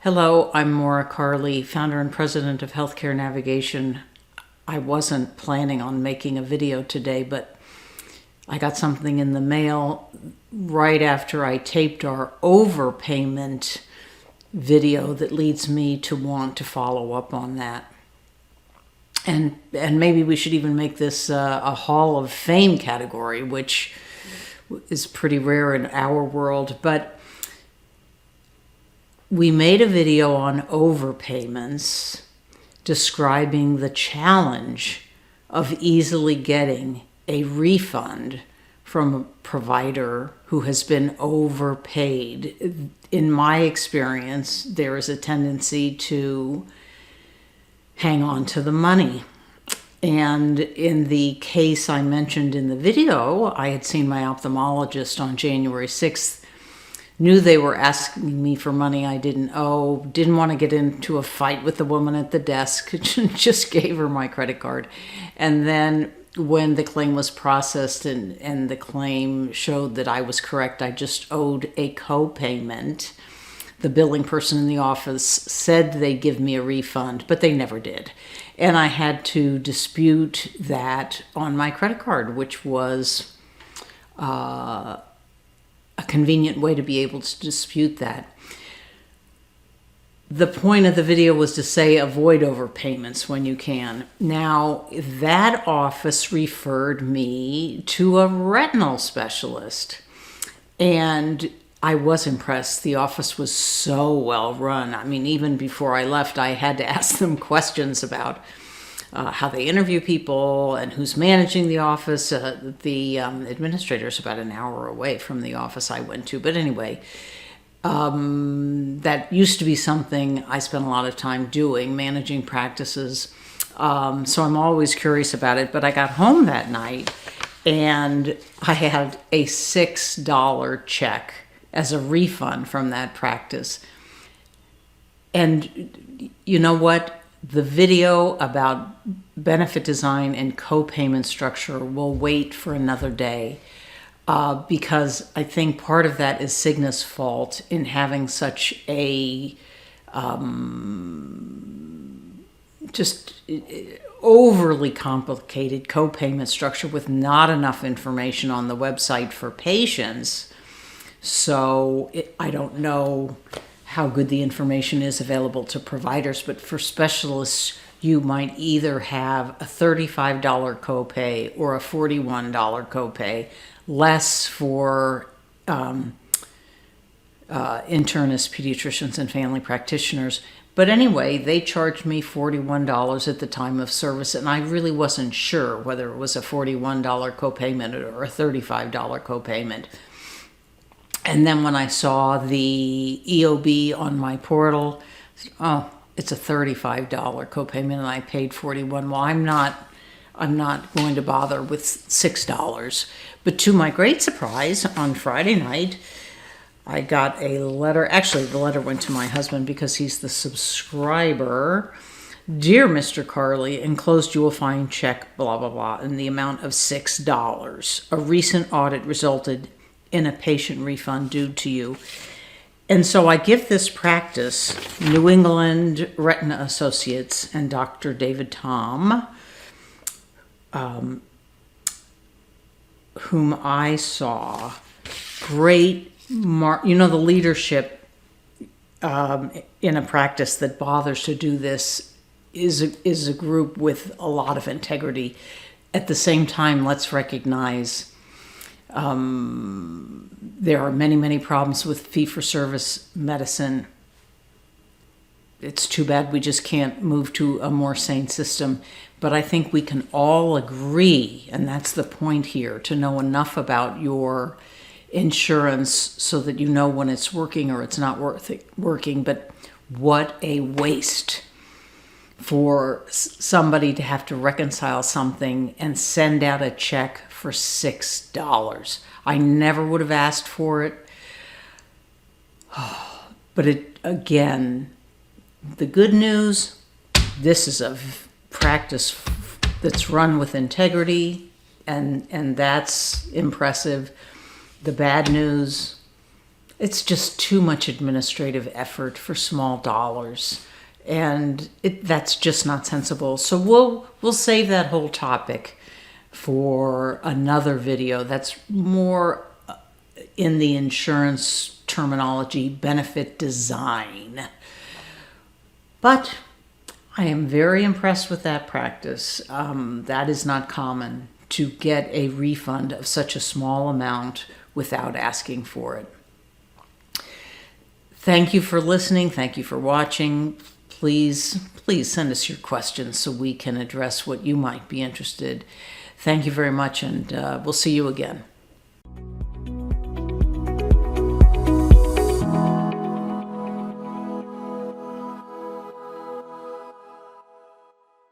Hello, I'm Maura Carley, founder and president of Healthcare Navigation. I wasn't planning on making a video today, but I got something in the mail right after I taped our overpayment video that leads me to want to follow up on that. And maybe we should even make this a Hall of Fame category, which is pretty rare in our world. But we made a video on overpayments describing the challenge of easily getting a refund from a provider who has been overpaid. In my experience, there is a tendency to hang on to the money. And in the case I mentioned in the video, I had seen my ophthalmologist on January 6th, knew they were asking me for money I didn't owe, didn't want to get into a fight with the woman at the desk, just gave her my credit card. And then when the claim was processed and the claim showed that I was correct, I just owed a co-payment. The billing person in the office said they'd give me a refund, but they never did. And I had to dispute that on my credit card, which was a convenient way to be able to dispute that. The point of the video was to say avoid overpayments when you can. Now, that office referred me to a retinal specialist, and I was impressed. The office was so well run. I mean, even before I left, I had to ask them questions about how they interview people and who's managing the office. The administrator is about an hour away from the office I went to. But anyway, that used to be something I spent a lot of time doing, managing practices. So I'm always curious about it. But I got home that night and I had a $6 check as a refund from that practice. And you know what? The video about benefit design and co-payment structure will wait for another day because I think part of that is Cigna's fault in having such a just overly complicated co-payment structure with not enough information on the website for patients. So I don't know how good the information is available to providers, but for specialists, you might either have a $35 copay or a $41 copay, less for internists, pediatricians, and family practitioners. But anyway, they charged me $41 at the time of service, and I really wasn't sure whether it was a $41 copayment or a $35 copayment. And then when I saw the EOB on my portal, oh, it's a $35 copayment and I paid $41. Well, I'm not going to bother with $6. But to my great surprise, on Friday night, I got a letter. Actually, the letter went to my husband because he's the subscriber. Dear Mr. Carley, enclosed you will find check, blah, blah, blah, in the amount of $6. A recent audit resulted in a patient refund due to you. And so I give this practice, New England Retina Associates and Dr. David Tom, whom I saw, great, the leadership in a practice that bothers to do this is a group with a lot of integrity. At the same time, let's recognize there are many, many problems with fee-for-service medicine. It's too bad we just can't move to a more sane system. But I think we can all agree, and that's the point here, to know enough about your insurance so that you know when it's working or it's not working. But what a waste for somebody to have to reconcile something and send out a check for $6. I never would have asked for it. But again, the good news, this is a practice that's run with integrity, and that's impressive. The bad news, It's just too much administrative effort for small dollars, and that's just not sensible. So we'll save that whole topic for another video that's more in the insurance terminology, benefit design. But I am very impressed with that practice. That is not common, to get a refund of such a small amount without asking for it. Thank you for listening. Thank you for watching. Please send us your questions so we can address what you might be interested. Thank you very much, and we'll see you again.